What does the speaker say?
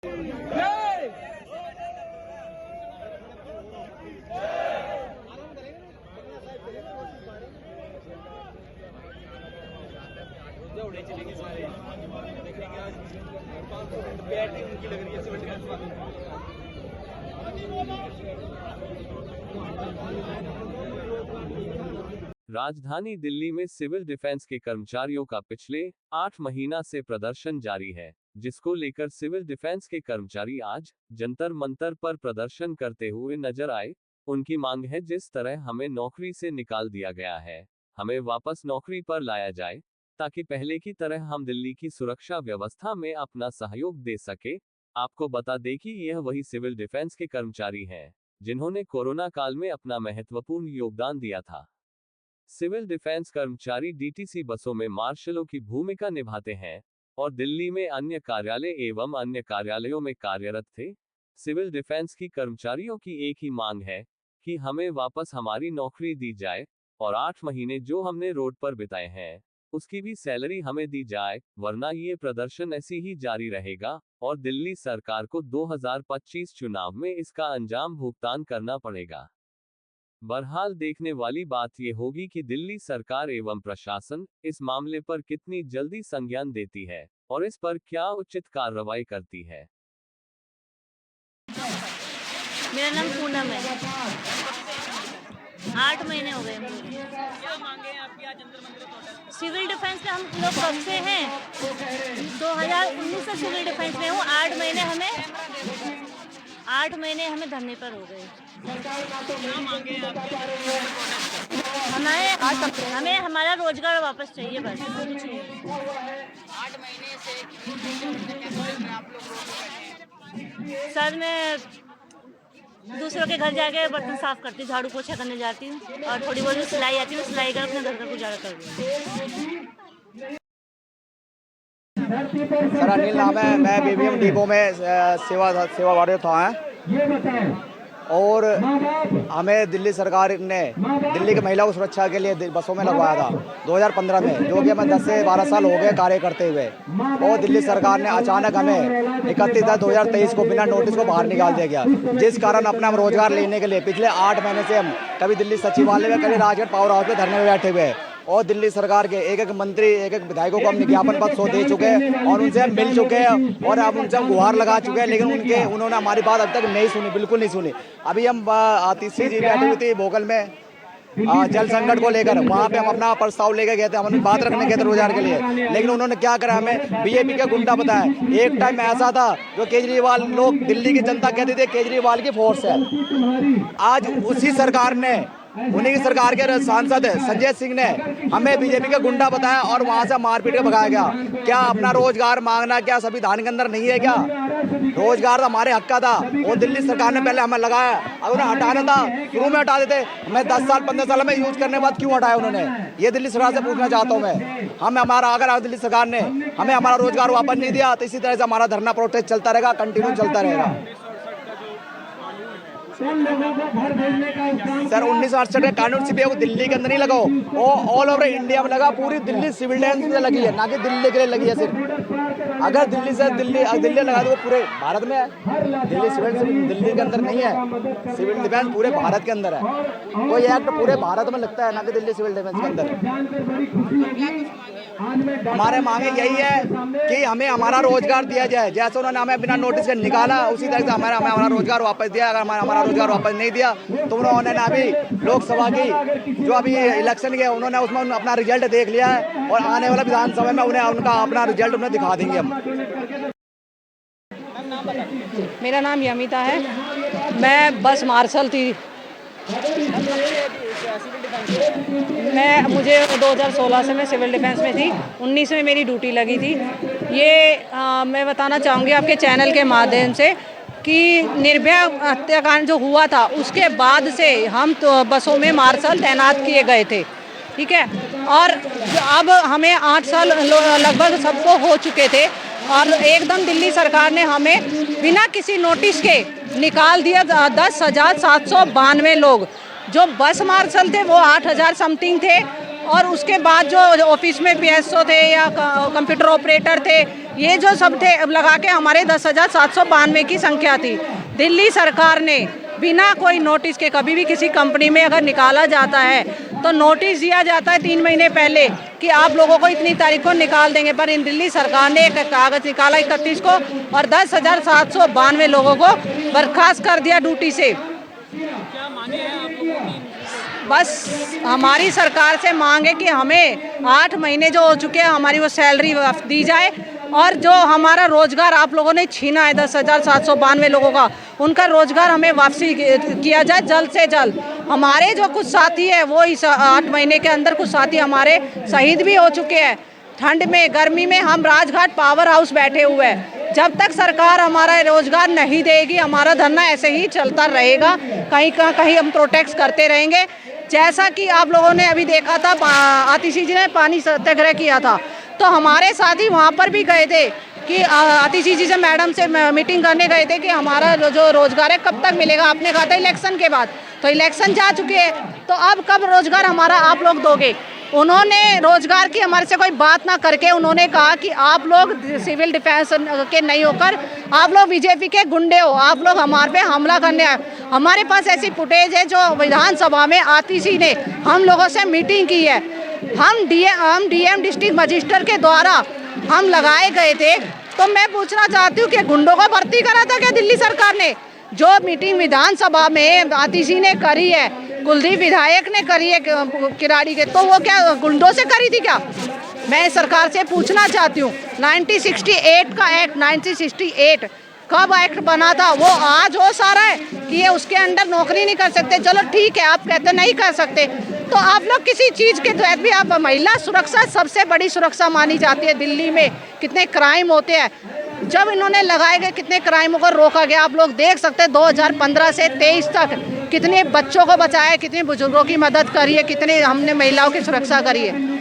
चलेंगे सारे देखेंगे आज 500 मिनट बैटरी उनकी लग रही है सिविल डिफेंस वालों की। राजधानी दिल्ली में सिविल डिफेंस के कर्मचारियों का पिछले 8 महीना से प्रदर्शन जारी है, जिसको लेकर सिविल डिफेंस के कर्मचारी आज जंतर मंतर पर प्रदर्शन करते हुए नजर आए। उनकी मांग है, जिस तरह हमें नौकरी से निकाल दिया गया है, हमें वापस नौकरी पर लाया जाए, ताकि पहले की तरह हम दिल्ली की सुरक्षा व्यवस्था में अपना सहयोग दे सके। आपको बता दें कि यह वही सिविल डिफेंस के कर्मचारी हैं, जिन्होंने कोरोना काल में अपना महत्वपूर्ण योगदान दिया था। सिविल डिफेंस कर्मचारी डीटीसी बसों में मार्शलों की भूमिका निभाते हैं और दिल्ली में अन्य कार्यालय एवं अन्य कार्यालयों में कार्यरत थे। सिविल डिफेंस की कर्मचारियों की एक ही मांग है कि हमें वापस हमारी नौकरी दी जाए और 8 महीने जो हमने रोड पर बिताए हैं, उसकी भी सैलरी हमें दी जाए, वरना ये प्रदर्शन ऐसी ही जारी रहेगा और दिल्ली सरकार को 2025 चुनाव में इसका अंजाम भुगतान करना पड़ेगा। बहरहाल देखने वाली बात ये होगी कि दिल्ली सरकार एवं प्रशासन इस मामले पर कितनी जल्दी संज्ञान देती है और इस पर क्या उचित कार्रवाई करती है। मेरा नाम पूनम है। 8 महीने हो गए मुझे। क्या मांगे हैं आपकी आज Jantar Mantar protest? Civil defence में हम लोग कब से हैं? 2019 से सिविल डिफेंस में हूँ। 8 महीने हमें धरने पर हो गए। क्या मांगे हैं आपकी? हमें हमारा रोजगार वापस चाहिए, बस। 8 महीने से आप लोग सर, मैं दूसरों के घर जाके बर्तन साफ करती हूँ, झाड़ू पोछा करने जाती हूँ और थोड़ी बहुत सिलाई आती है, सिलाई कर अपने घर का गुजारा करती हूँ। सर अनिल नाम है, मैं बीबीएम डिपो में सेवाभारी था है और हमें दिल्ली सरकार ने दिल्ली की महिलाओं की सुरक्षा के लिए बसों में लगवाया था 2015 में, जो कि हमें 10 से 12 साल हो गए कार्य करते हुए। और दिल्ली सरकार ने अचानक हमें 31/10/2023 को बिना नोटिस को बाहर निकाल दिया गया, जिस कारण अपना हम रोजगार लेने के लिए पिछले 8 महीने से हम कभी दिल्ली सचिवालय में, कभी राजघाट पावर हाउस में धरने में बैठे हुए हैं। और दिल्ली सरकार के एक मंत्री, एक विधायकों को हम विज्ञापन पत्र दे चुके हैं और उनसे हम मिल चुके हैं और अब उनसे हम गुहार लगा चुके हैं, लेकिन उन्होंने हमारी बात अब तक नहीं सुनी, बिल्कुल नहीं सुनी। अभी हम तीसरी जी बैठी हुई थी भोगल में जल संकट को लेकर, वहाँ पे हम अपना प्रस्ताव लेकर गए थे, हम बात रखने गए थे रोजगार के लिए, लेकिन उन्होंने क्या करा, हमें बीजेपी का गुंडा बताया। एक टाइम ऐसा था जो केजरीवाल, लोग दिल्ली की जनता कहते थे केजरीवाल की फोर्स है। आज उसी सरकार ने, उन्हीं की सरकार के सांसद संजय सिंह ने हमें बीजेपी का गुंडा बताया और वहां से मारपीट कर भगाया गया। क्या अपना रोजगार मांगना क्या संविधान के अंदर नहीं है? क्या रोजगार तो हमारे हक का था और दिल्ली सरकार ने पहले हमें लगाया। अगर उन्हें हटाना था शुरू में हटा देते, हमें 10 साल 15 साल में यूज करने के बाद क्यों हटाया उन्होंने? ये दिल्ली सरकार से पूछना चाहता हूँ मैं। अगर दिल्ली सरकार ने हमें हमारा रोजगार वापस नहीं दिया तो इसी तरह से हमारा धरना प्रोटेस्ट चलता रहेगा, कंटिन्यू चलता रहेगा। सर 1968 का कानून सिर्फ वो दिल्ली के अंदर नहीं लगा, वो ऑल ओवर इंडिया में लगा, पूरी दिल्ली सिविल डिफेंस में लगी है, ना कि दिल्ली के लिए लगी है सिर्फ। अगर दिल्ली से दिल्ली लगा तो वो पूरे भारत में है। दिल्ली सिविल दिल्ली के अंदर नहीं है, सिविल डिफेंस पूरे भारत के अंदर है। कोई एक्ट पूरे भारत में लगता है, ना कि दिल्ली सिविल डिफेंस के अंदर। हमारे मांगे यही है कि हमें हमारा रोजगार दिया जाए, जैसे उन्होंने हमें बिना नोटिस के निकाला उसी तरह से हमें हमारा रोजगार वापस दिया। अगर हमारा रोजगार वापस नहीं दिया तो उन्होंने अभी लोकसभा की जो अभी इलेक्शन के उन्होंने उसमें अपना रिजल्ट देख लिया है और आने वाला विधानसभा में उन्हें उनका अपना रिजल्ट उन्हें दिखा देंगे हम। मेरा नाम यमिता है, मैं बस मार्शल थी। मुझे 2016 से मैं सिविल डिफेंस में थी, 19 में मेरी ड्यूटी लगी थी। मैं बताना चाहूँगी आपके चैनल के माध्यम से कि निर्भया हत्याकांड जो हुआ था उसके बाद से हम तो बसों में मार्शल तैनात किए गए थे, ठीक है। और अब हमें 8 साल लगभग सबको हो चुके थे और एकदम दिल्ली सरकार ने हमें बिना किसी नोटिस के निकाल दिया। 10,792 लोग जो बस मार्शल थे वो 8,000 समथिंग थे और उसके बाद जो ऑफिस में PSO थे या कंप्यूटर ऑपरेटर थे ये जो सब थे लगा के हमारे 10,792 की संख्या थी। दिल्ली सरकार ने बिना कोई नोटिस के, कभी भी किसी कंपनी में अगर निकाला जाता है तो नोटिस दिया जाता है 3 महीने पहले कि आप लोगों को इतनी तारीख को निकाल देंगे, पर इन दिल्ली सरकार ने एक कागज़ निकाला 31 को और 10,792 लोगों को बर्खास्त कर दिया ड्यूटी से। क्या मांगे हैं आप लोगों की? बस हमारी सरकार से मांग है कि हमें 8 महीने जो हो चुके हैं हमारी वो सैलरी दी जाए, और जो हमारा रोजगार आप लोगों ने छीना है 10,792 लोगों का, उनका रोजगार हमें वापसी किया जाए जल्द से जल्द। हमारे जो कुछ साथी है वो इस 8 महीने के अंदर कुछ साथी हमारे शहीद भी हो चुके हैं। ठंड में, गर्मी में हम राजघाट पावर हाउस बैठे हुए हैं। जब तक सरकार हमारा रोजगार नहीं देगी हमारा धरना ऐसे ही चलता रहेगा, कहीं हम प्रोटेस्ट करते रहेंगे। जैसा कि आप लोगों ने अभी देखा था, आतिशी जी ने पानी सत्याग्रह किया था, तो हमारे साथी वहाँ पर भी गए थे कि आतिशी जी से मैडम से मीटिंग करने गए थे कि हमारा जो रोजगार है कब तक मिलेगा। आपने कहा था इलेक्शन के बाद, तो इलेक्शन जा चुके हैं, तो अब कब रोजगार हमारा आप लोग दोगे? उन्होंने रोजगार की हमारे से कोई बात ना करके उन्होंने कहा कि आप लोग सिविल डिफेंस के नहीं होकर आप लोग बीजेपी के गुंडे हो, आप लोग हमारे पे हमला करने आए। हमारे पास ऐसी फुटेज है जो विधानसभा में आतिशी ने हम लोगों से मीटिंग की है। हम डीएम डिस्ट्रिक्ट मजिस्ट्रेट के द्वारा हम लगाए गए थे। तो मैं पूछना चाहती हूँ कि गुंडों को भर्ती करा था क्या दिल्ली सरकार ने? जो मीटिंग विधानसभा में आतिशी ने करी है, कुलदीप विधायक ने करी है किराड़ी के, तो वो क्या गुंडों से करी थी क्या? मैं सरकार से पूछना चाहती हूँ 1968 का एक्ट 1968 कब एक्ट बना था? वो आज हो सारा है कि ये उसके अंडर नौकरी नहीं कर सकते। चलो ठीक है, आप कहते नहीं कर सकते, तो आप लोग किसी चीज़ के तहत भी आप, महिला सुरक्षा सबसे बड़ी सुरक्षा मानी जाती है। दिल्ली में कितने क्राइम होते हैं, जब इन्होंने लगाए गए कितने क्राइमों को रोका गया। आप लोग देख सकते हैं 2015 से 23 तक कितने बच्चों को बचाया, कितने बुजुर्गों की मदद करी है, कितने हमने महिलाओं की सुरक्षा करी है।